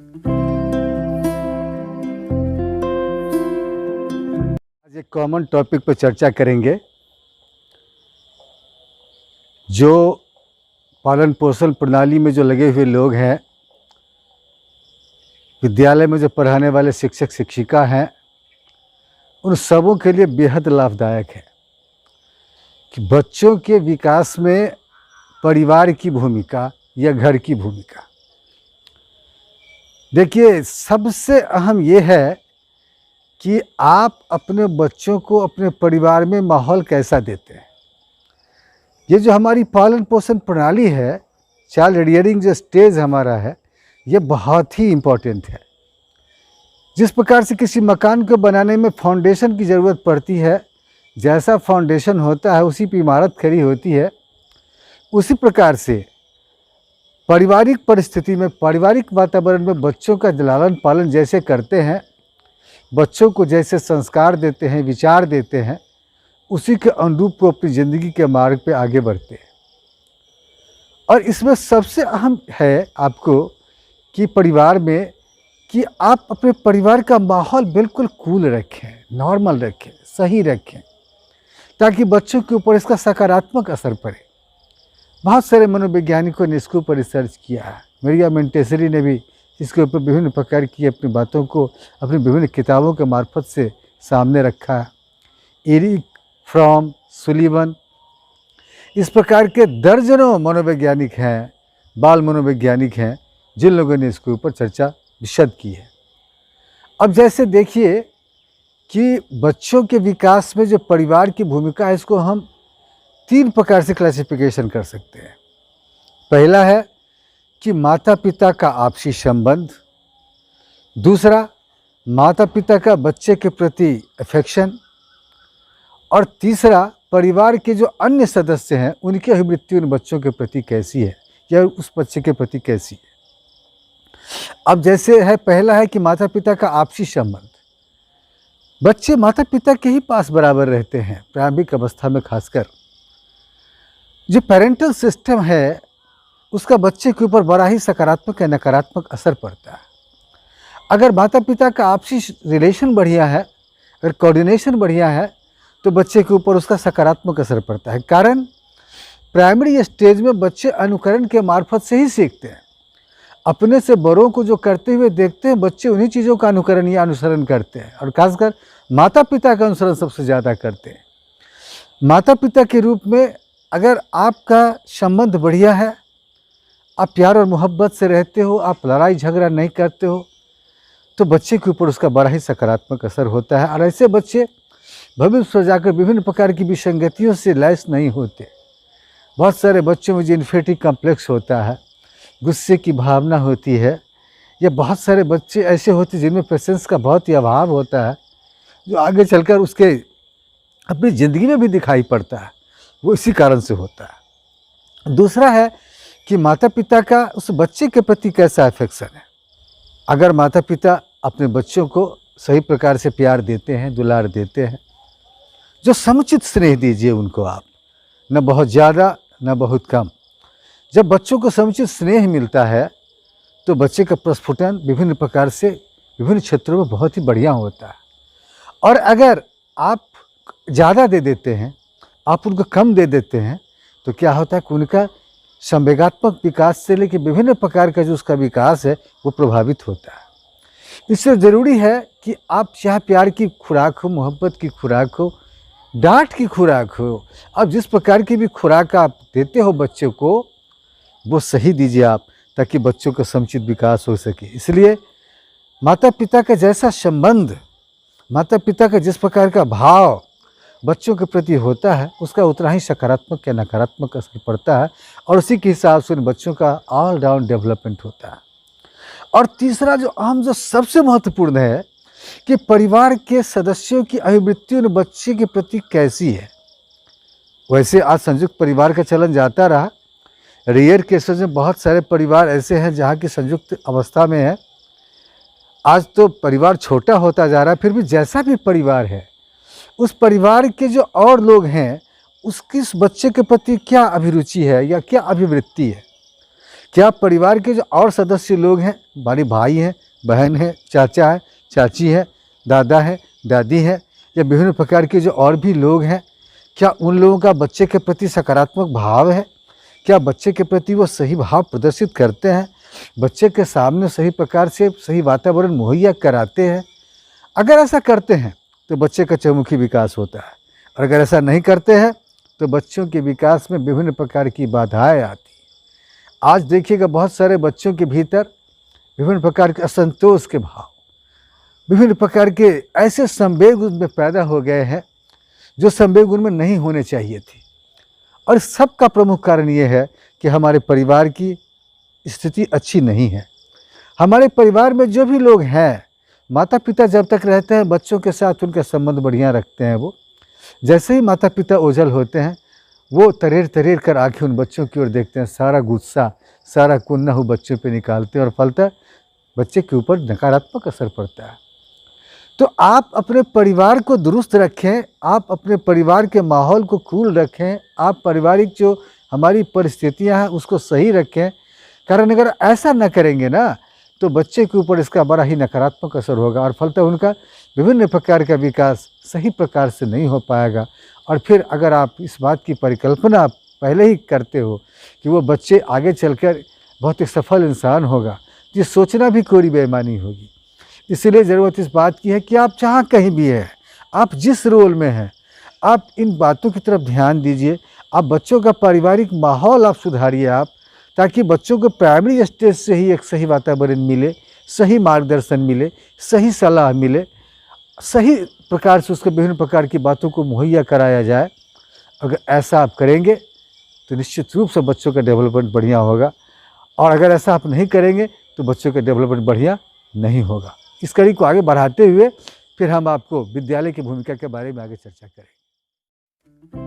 आज एक common topic पर चर्चा करेंगे जो पालन पोषण प्रणाली में जो लगे हुए लोग हैं, विद्यालय में जो पढ़ाने वाले शिक्षक शिक्षिका हैं, उन सबों के लिए बेहद लाभदायक है कि बच्चों के विकास में परिवार की भूमिका या घर की भूमिका। देखिए, सबसे अहम ये है कि आप अपने बच्चों को अपने परिवार में माहौल कैसा देते हैं। ये जो हमारी पालन पोषण प्रणाली है, चाइल्ड रियरिंग जो स्टेज हमारा है, ये बहुत ही इम्पोर्टेंट है। जिस प्रकार से किसी मकान को बनाने में फाउंडेशन की ज़रूरत पड़ती है, जैसा फाउंडेशन होता है उसी पर इमारत खड़ी होती है, उसी प्रकार से पारिवारिक परिस्थिति में, पारिवारिक वातावरण में बच्चों का लालन पालन जैसे करते हैं, बच्चों को जैसे संस्कार देते हैं, विचार देते हैं, उसी के अनुरूप को अपनी ज़िंदगी के मार्ग पे आगे बढ़ते हैं। और इसमें सबसे अहम है आपको कि परिवार में कि आप अपने परिवार का माहौल बिल्कुल कूल रखें, नॉर्मल रखें, सही रखें, ताकि बच्चों के ऊपर इसका सकारात्मक असर पड़े। बहुत सारे मनोवैज्ञानिकों ने इसके ऊपर रिसर्च किया है। मरिया मोंटेसरी ने भी इसके ऊपर विभिन्न प्रकार की अपनी बातों को अपनी विभिन्न किताबों के मार्फत से सामने रखा है। एरिक फ्रॉम, सुलिवन, इस प्रकार के दर्जनों मनोवैज्ञानिक हैं, बाल मनोवैज्ञानिक हैं, जिन लोगों ने इसके ऊपर चर्चा विशद की है। अब जैसे देखिए कि बच्चों के विकास में जो परिवार की भूमिका है, इसको हम 3 प्रकार से क्लासिफिकेशन कर सकते हैं। पहला है कि माता पिता का आपसी संबंध, दूसरा माता पिता का बच्चे के प्रति अफेक्शन, और तीसरा परिवार के जो अन्य सदस्य हैं उनकी अभिवृत्ति उन बच्चों के प्रति कैसी है या उस बच्चे के प्रति कैसी है। अब जैसे है, पहला है कि माता पिता का आपसी संबंध। बच्चे माता पिता के ही पास बराबर रहते हैं, प्रारंभिक अवस्था में खासकर। जो पेरेंटल सिस्टम है उसका बच्चे के ऊपर बड़ा ही सकारात्मक या नकारात्मक असर पड़ता है। अगर माता पिता का आपसी रिलेशन बढ़िया है, अगर कोऑर्डिनेशन बढ़िया है, तो बच्चे के ऊपर उसका सकारात्मक असर पड़ता है। कारण प्राइमरी स्टेज में बच्चे अनुकरण के मार्फत से ही सीखते हैं। अपने से बड़ों को जो करते हुए देखते हैं, बच्चे उन्हीं चीज़ों का अनुकरण या अनुसरण करते हैं, और खासकर माता पिता का अनुसरण सबसे ज़्यादा करते हैं। माता पिता के रूप में अगर आपका संबंध बढ़िया है, आप प्यार और मोहब्बत से रहते हो, आप लड़ाई झगड़ा नहीं करते हो, तो बच्चे के ऊपर उसका बड़ा ही सकारात्मक असर होता है। और ऐसे बच्चे भविष्य में जाकर विभिन्न प्रकार की विसंगतियों से लैस नहीं होते। बहुत सारे बच्चों में जो इन्फेरिटी कॉम्प्लेक्स होता है, गुस्से की भावना होती है, या बहुत सारे बच्चे ऐसे होते हैं जिनमें पेशेंस का बहुत ही अभाव होता है, जो आगे चलकर उसके अपनी ज़िंदगी में भी दिखाई पड़ता है, वो इसी कारण से होता है। दूसरा है कि माता पिता का उस बच्चे के प्रति कैसा अफेक्शन है। अगर माता पिता अपने बच्चों को सही प्रकार से प्यार देते हैं, दुलार देते हैं, जो समुचित स्नेह दीजिए उनको आप, न बहुत ज़्यादा न बहुत कम। जब बच्चों को समुचित स्नेह मिलता है तो बच्चे का प्रस्फुटन विभिन्न प्रकार से विभिन्न क्षेत्रों में बहुत ही बढ़िया होता है। और अगर आप ज़्यादा दे देते हैं, आप उनको कम दे देते हैं, तो क्या होता है कि उनका संवेगात्मक विकास से लेकर विभिन्न प्रकार का जो उसका विकास है वो प्रभावित होता है। इससे ज़रूरी है कि आप चाहे प्यार की खुराक हो, मोहब्बत की खुराक हो, डांट की खुराक हो, अब जिस प्रकार की भी खुराक आप देते हो बच्चे को, वो सही दीजिए आप, ताकि बच्चों का समुचित विकास हो सके। इसलिए माता पिता का जैसा संबंध, माता पिता का जिस प्रकार का भाव बच्चों के प्रति होता है, उसका उतना ही सकारात्मक या नकारात्मक असर पड़ता है, और उसी के हिसाब से उन बच्चों का ऑल राउंड डेवलपमेंट होता है। और तीसरा जो अहम, जो सबसे महत्वपूर्ण है कि परिवार के सदस्यों की अभिवृत्ति उन बच्चे के प्रति कैसी है। वैसे आज संयुक्त परिवार का चलन जाता रहा, रेयर केसेस में बहुत सारे परिवार ऐसे हैं जहाँ की संयुक्त अवस्था में है। आज तो परिवार छोटा होता जा रहा है, फिर भी जैसा भी परिवार है, उस परिवार के जो और लोग हैं उसकी उस बच्चे के प्रति क्या अभिरुचि है या क्या अभिवृत्ति है। क्या परिवार के जो और सदस्य लोग हैं, हमारे भाई हैं, बहन हैं, चाचा है, चाची है, दादा है, दादी है, या विभिन्न प्रकार के जो और भी लोग हैं, क्या उन लोगों का बच्चे के प्रति सकारात्मक भाव है? क्या बच्चे के प्रति वो सही भाव प्रदर्शित करते हैं? बच्चे के सामने सही प्रकार से सही वातावरण मुहैया कराते हैं? अगर ऐसा करते हैं तो बच्चे का चहुमुखी विकास होता है, और अगर ऐसा नहीं करते हैं तो बच्चों के विकास में विभिन्न प्रकार की बाधाएं आती हैं। आज देखिएगा बहुत सारे बच्चों के भीतर विभिन्न प्रकार के असंतोष के भाव, विभिन्न प्रकार के ऐसे संवेग उनमें पैदा हो गए हैं जो संवेग उनमें नहीं होने चाहिए थे। और सबका प्रमुख कारण ये है कि हमारे परिवार की स्थिति अच्छी नहीं है। हमारे परिवार में जो भी लोग हैं, माता पिता जब तक रहते हैं बच्चों के साथ उनका संबंध बढ़िया रखते हैं। वो जैसे ही माता पिता ओझल होते हैं, वो तरेर तरेर कर आंखें उन बच्चों की ओर देखते हैं, सारा गुस्सा, सारा कुन्ना वो बच्चों पे निकालते हैं, और फलतः बच्चे के ऊपर नकारात्मक असर पड़ता है। तो आप अपने परिवार को दुरुस्त रखें, आप अपने परिवार के माहौल को कूल रखें, आप पारिवारिक जो हमारी परिस्थितियां हैं उसको सही रखें। कारण अगर ऐसा न करेंगे ना तो बच्चे के ऊपर इसका बड़ा ही नकारात्मक असर होगा, और फलतः उनका विभिन्न प्रकार का विकास सही प्रकार से नहीं हो पाएगा। और फिर अगर आप इस बात की परिकल्पना पहले ही करते हो कि वो बच्चे आगे चलकर बहुत ही सफल इंसान होगा, ये सोचना भी कोई बेईमानी होगी। इसलिए ज़रूरत इस बात की है कि आप जहाँ कहीं भी हैं, आप जिस रोल में हैं, आप इन बातों की तरफ ध्यान दीजिए। आप बच्चों का पारिवारिक माहौल आप सुधारिए, आप, ताकि बच्चों को प्राइमरी स्टेज से ही एक सही वातावरण मिले, सही मार्गदर्शन मिले, सही सलाह मिले, सही प्रकार से उसको विभिन्न प्रकार की बातों को मुहैया कराया जाए। अगर ऐसा आप करेंगे तो निश्चित रूप से बच्चों का डेवलपमेंट बढ़िया होगा, और अगर ऐसा आप नहीं करेंगे तो बच्चों का डेवलपमेंट बढ़िया नहीं होगा। इस कड़ी को आगे बढ़ाते हुए फिर हम आपको विद्यालय की भूमिका के बारे में आगे चर्चा करेंगे।